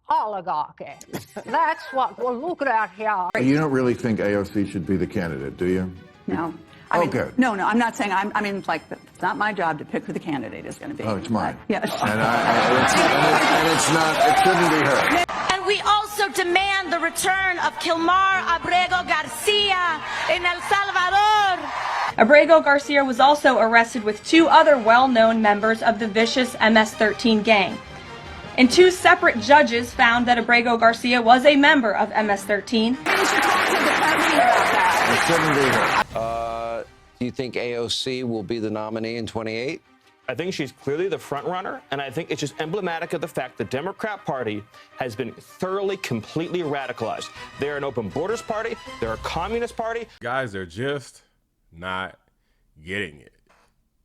oligarchy. That's what we're looking at here. You don't really think AOC should be the candidate, do you? No. Okay. No, I'm not saying, it's not my job to pick who the candidate is going to be. Oh, it's mine. Yes. And it's not, it shouldn't be her. And we also demand the return of Kilmar Abrego Garcia in El Salvador. Abrego Garcia was also arrested with 2 other well-known members of the vicious MS-13 gang. And 2 separate judges found that Abrego Garcia was a member of MS-13. It shouldn't be her. Do you think AOC will be the nominee in 28? I think she's clearly the front runner, and I think it's just emblematic of the fact the Democrat Party has been thoroughly, completely radicalized. They're an open borders party. They're a communist party. Guys, they're just not getting it.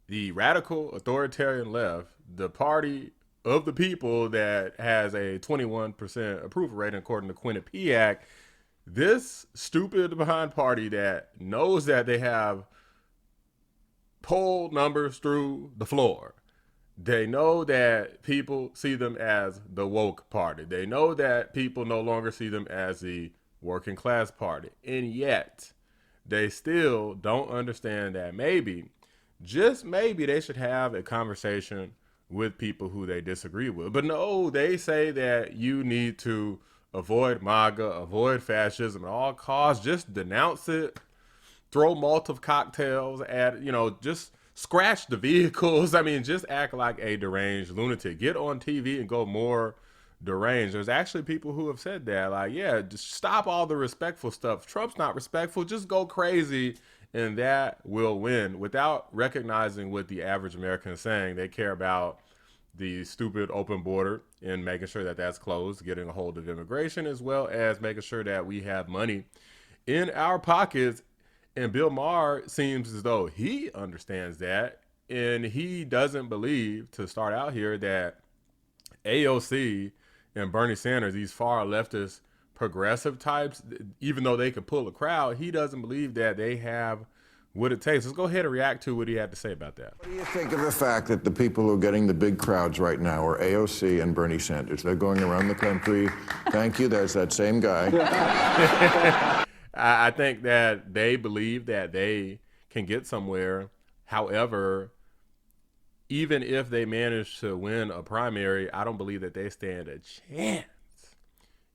The radical authoritarian left, the party of the people that has a 21% approval rating according to Quinnipiac, this stupid behind party that knows that they have poll numbers through the floor. They know that people see them as the woke party. They know that people no longer see them as the working class party. And yet they still don't understand that maybe, just maybe, they should have a conversation with people who they disagree with. But no, they say that you need to avoid MAGA, avoid fascism at all costs, just denounce it, throw Molotov cocktails at, just scratch the vehicles. I mean, just act like a deranged lunatic. Get on TV and go more deranged. There's actually people who have said that, like, yeah, just stop all the respectful stuff. Trump's not respectful. Just go crazy and that will win, without recognizing what the average American is saying. They care about the stupid open border and making sure that that's closed, getting a hold of immigration, as well as making sure that we have money in our pockets. And Bill Maher seems as though he understands that, and he doesn't believe, to start out here, that AOC and Bernie Sanders, these far leftist progressive types, even though they could pull a crowd, he doesn't believe that they have what it takes. Let's go ahead and react to what he had to say about that. What do you think of the fact that the people who are getting the big crowds right now are AOC and Bernie Sanders? They're going around the country. Thank you. There's that same guy. I think that they believe that they can get somewhere. However, even if they manage to win a primary, I don't believe that they stand a chance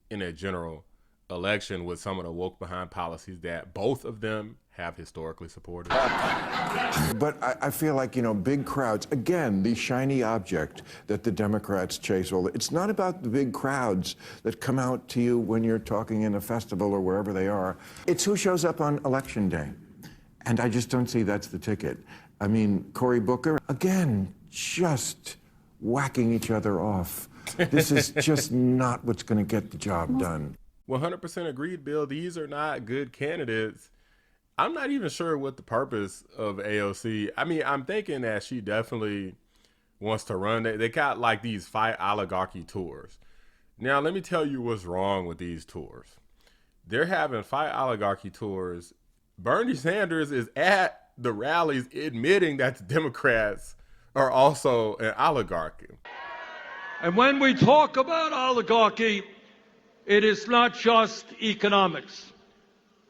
in a general election with some of the woke behind policies that both of them have historically supported. But I feel like, big crowds, again, the shiny object that the Democrats chase. It's not about the big crowds that come out to you when you're talking in a festival or wherever they are. It's who shows up on election day. And I just don't see that's the ticket. I mean, Cory Booker, again, just whacking each other off. This is just not what's going to get the job done. 100% agreed, Bill. These are not good candidates. I'm not even sure what the purpose of AOC. I mean, I'm thinking that she definitely wants to run. They got like these Fight Oligarchy tours. Now, let me tell you what's wrong with these tours. They're having Fight Oligarchy tours. Bernie Sanders is at the rallies admitting that the Democrats are also an oligarchy. And when we talk about oligarchy, it is not just economics.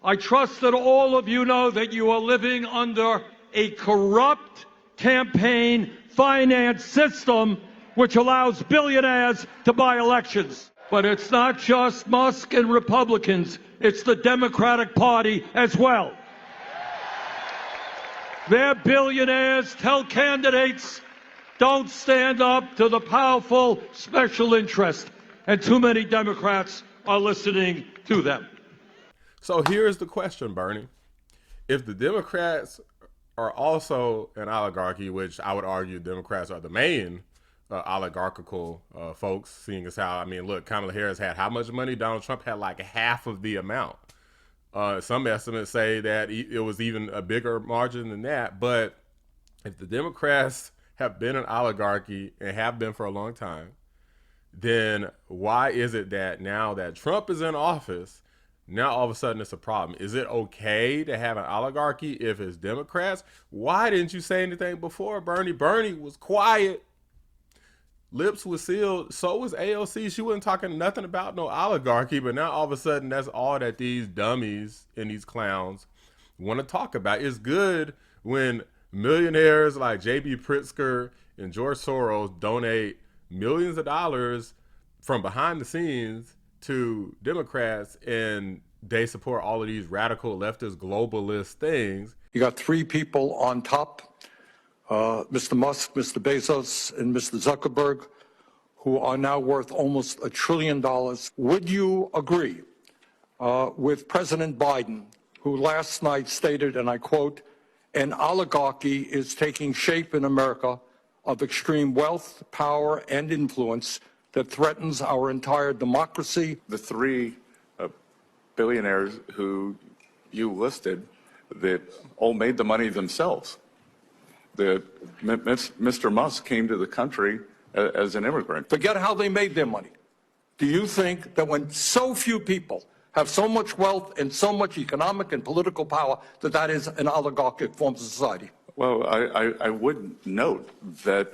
I trust that all of you know that you are living under a corrupt campaign finance system which allows billionaires to buy elections. But it's not just Musk and Republicans, it's the Democratic Party as well. Their billionaires tell candidates, don't stand up to the powerful special interest, and too many Democrats are listening to them. So here's the question, Bernie. If the Democrats are also an oligarchy, which I would argue Democrats are the main oligarchical folks, seeing as how, I mean, look, Kamala Harris had how much money? Donald Trump had like half of the amount. Some estimates say that it was even a bigger margin than that. But if the Democrats have been an oligarchy and have been for a long time, then why is it that now that Trump is in office, now all of a sudden it's a problem? Is it okay to have an oligarchy if it's Democrats? Why didn't you say anything before, Bernie? Bernie was quiet. lips was sealed. So was AOC. She wasn't talking nothing about no oligarchy, but now all of a sudden that's all that these dummies and these clowns want to talk about. It's good when millionaires like J.B. Pritzker and George Soros donate millions of dollars from behind the scenes to Democrats, and they support all of these radical leftist globalist things. You got three people on top, Mr. Musk, Mr. Bezos, and Mr. Zuckerberg, who are now worth almost $1 trillion. Would you agree with President Biden, who last night stated, and I quote, "An oligarchy is taking shape in America of extreme wealth, power, and influence that threatens our entire democracy"? The three billionaires who you listed that all made the money themselves. Mr. Musk came to the country as an immigrant. Forget how they made their money. Do you think that when so few people have so much wealth and so much economic and political power, that that is an oligarchic form of society? Well, I would note that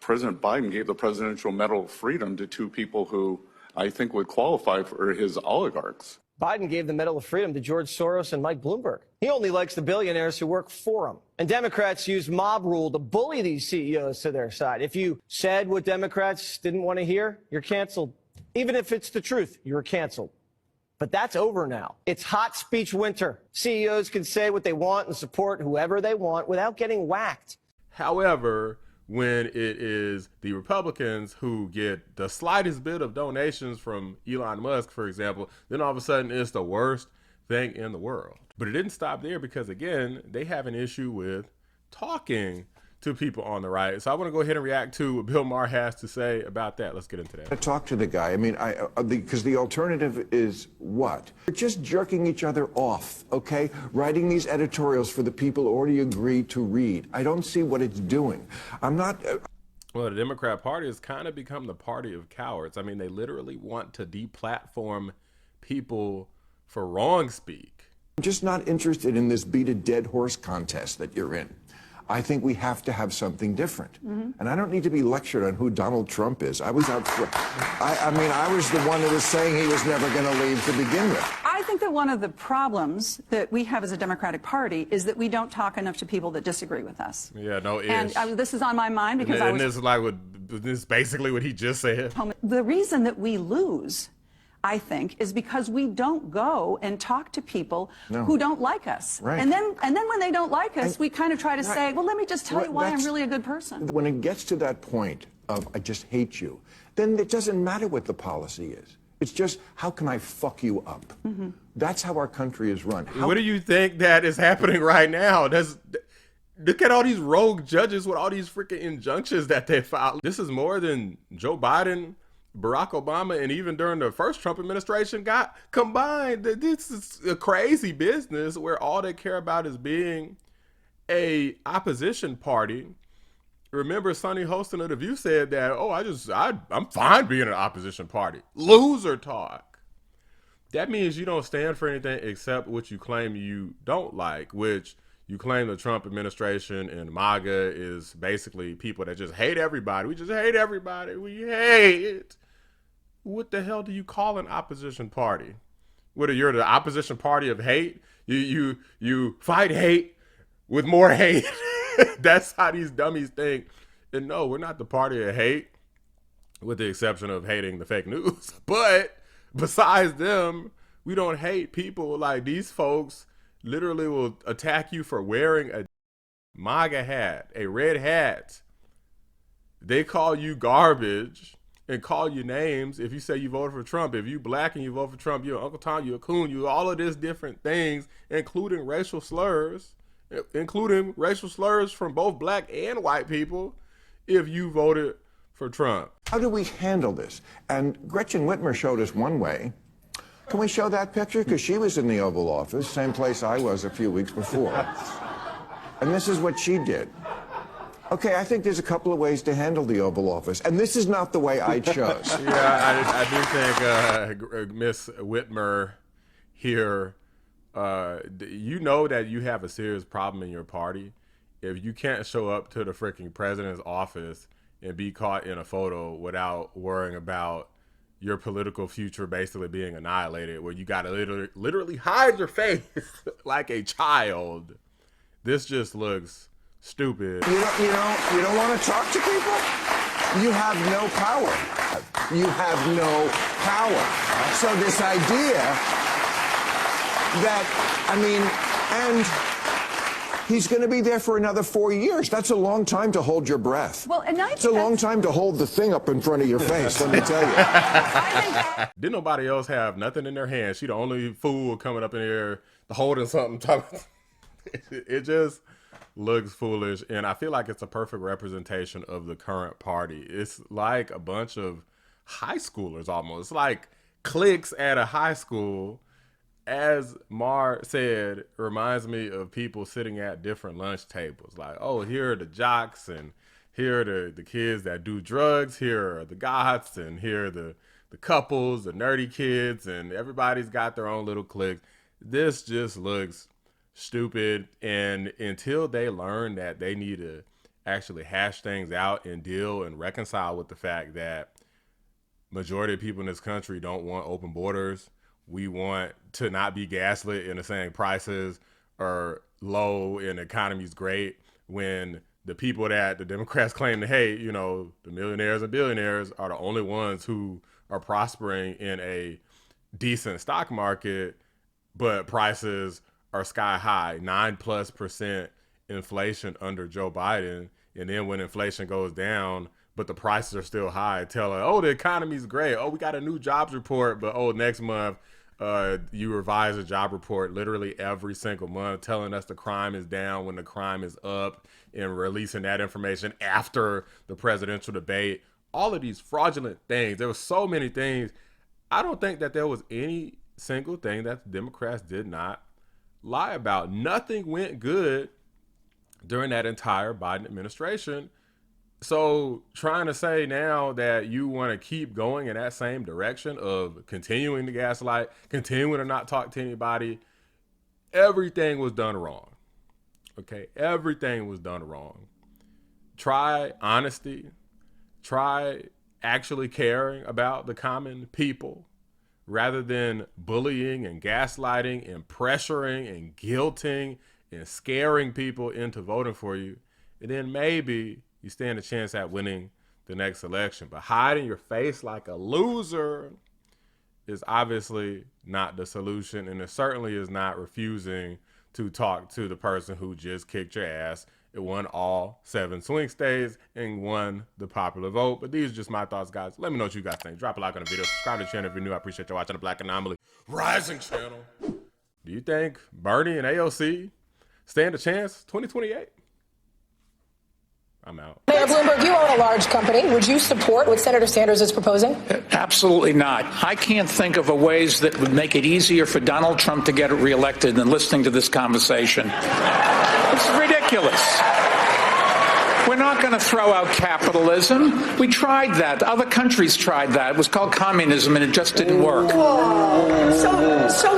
President Biden gave the Presidential Medal of Freedom to two people who I think would qualify for his oligarchs. Biden gave the Medal of Freedom to George Soros and Mike Bloomberg. He only likes the billionaires who work for him. And Democrats use mob rule to bully these CEOs to their side. If you said what Democrats didn't want to hear, you're canceled. Even if it's the truth, you're canceled. But that's over now. It's hot speech winter. CEOs can say what they want and support whoever they want without getting whacked. However, when it is the Republicans who get the slightest bit of donations from Elon Musk, for example, then all of a sudden it's the worst thing in the world. But it didn't stop there, because again, they have an issue with talking to people on the right. So I want to go ahead and react to what Bill Maher has to say about that. Let's get into that. Talk to the guy. I mean, because the alternative is what? We're just jerking each other off, okay? Writing these editorials for the people already agreed to read. I don't see what it's doing. I'm not... Well, the Democrat Party has kind of become the party of cowards. I mean, they literally want to deplatform people for wrong speak. I'm just not interested in this beat a dead horse contest that you're in. I think we have to have something different. Mm-hmm. And I don't need to be lectured on who Donald Trump is. I was out for, I mean, I was the one who was saying he was never going to leave to begin with. I think that one of the problems that we have as a Democratic Party is that we don't talk enough to people that disagree with us. Yeah, no, and this is on my mind because this is basically what he just said. The reason that we lose, I think, is because we don't go and talk to people who don't like us. Right. And then when they don't like us, we kind of try to say, well, let me just tell you why I'm really a good person. When it gets to that point of I just hate you, then it doesn't matter what the policy is. It's just, how can I fuck you up? Mm-hmm. That's how our country is run. What do you think that is happening right now? Look at all these rogue judges with all these freaking injunctions that they filed. This is more than Joe Biden, Barack Obama, and even during the first Trump administration got combined. This is a crazy business where all they care about is being a opposition party. Remember, Sonny Hostin of The View said that, I'm fine being an opposition party. Loser talk. That means you don't stand for anything except what you claim you don't like, which you claim the Trump administration and MAGA is basically people that just hate everybody. We just hate everybody. We hate. What the hell do you call an opposition party? Whether you're the opposition party of hate, you fight hate with more hate. That's how these dummies think. And no, we're not the party of hate, with the exception of hating the fake news. But besides them, we don't hate people. Like, these folks literally will attack you for wearing a MAGA hat, a red hat. They call you garbage and call you names if you say you voted for Trump. If you black and you vote for Trump, you're Uncle Tom, you're a coon, you all of these different things, including racial slurs from both black and white people if you voted for Trump. How do we handle this? And Gretchen Whitmer showed us one way. Can we show that picture? Because she was in the Oval Office, same place I was a few weeks before. And this is what she did. Okay, I think there's a couple of ways to handle the Oval Office, and this is not the way I chose. Yeah, I do think Miss Whitmer here, you know that you have a serious problem in your party if you can't show up to the freaking president's office and be caught in a photo without worrying about your political future basically being annihilated, where you got to literally hide your face like a child. This just looks stupid. You don't want to talk to people? You have no power. You have no power. So this idea that, I mean, and he's going to be there for another 4 years. That's a long time to hold your breath. Well, and it's a long time to hold the thing up in front of your face, let me tell you. Didn't nobody else have nothing in their hands? She the only fool coming up in here holding something. It just looks foolish, and I feel like it's a perfect representation of the current party. It's like a bunch of high schoolers almost. It's like cliques at a high school. As Maher said, reminds me of people sitting at different lunch tables. Like, oh, here are the jocks, and here are the kids that do drugs. Here are the goths, and here are the couples, the nerdy kids, and everybody's got their own little clique. This just looks stupid, and until they learn that they need to actually hash things out and deal and reconcile with the fact that majority of people in this country don't want open borders. We want to not be gaslit into saying prices are low and the economy's great, when the people that the Democrats claim to hate, you know, the millionaires and billionaires, are the only ones who are prospering in a decent stock market, but prices are sky high, 9+% inflation under Joe Biden. And then when inflation goes down, but the prices are still high, telling, oh, the economy's great. Oh, we got a new jobs report, but oh, next month you revise a job report literally every single month, telling us the crime is down when the crime is up, and releasing that information after the presidential debate. All of these fraudulent things. There were so many things. I don't think that there was any single thing that the Democrats did not lie about. Nothing went good during that entire Biden administration. So trying to say now that you want to keep going in that same direction of continuing to gaslight, continuing to not talk to anybody, everything was done wrong. Okay, everything was done wrong. Try honesty. Try actually caring about the common people, rather than bullying and gaslighting and pressuring and guilting and scaring people into voting for you. And then maybe you stand a chance at winning the next election. But hiding your face like a loser is obviously not the solution. And it certainly is not refusing to talk to the person who just kicked your ass. It won all 7 swing states and won the popular vote. But these are just my thoughts, guys. Let me know what you guys think. Drop a like on the video. Subscribe to the channel if you're new. I appreciate you watching the Black Anomaly Rising channel. Do you think Bernie and AOC stand a chance 2028? I'm out. Mayor Bloomberg, you own a large company. Would you support what Senator Sanders is proposing? Absolutely not. I can't think of ways that would make it easier for Donald Trump to get reelected than listening to this conversation. It's ridiculous. We're not going to throw out capitalism. We tried that. Other countries tried that. It was called communism, and it just didn't work. So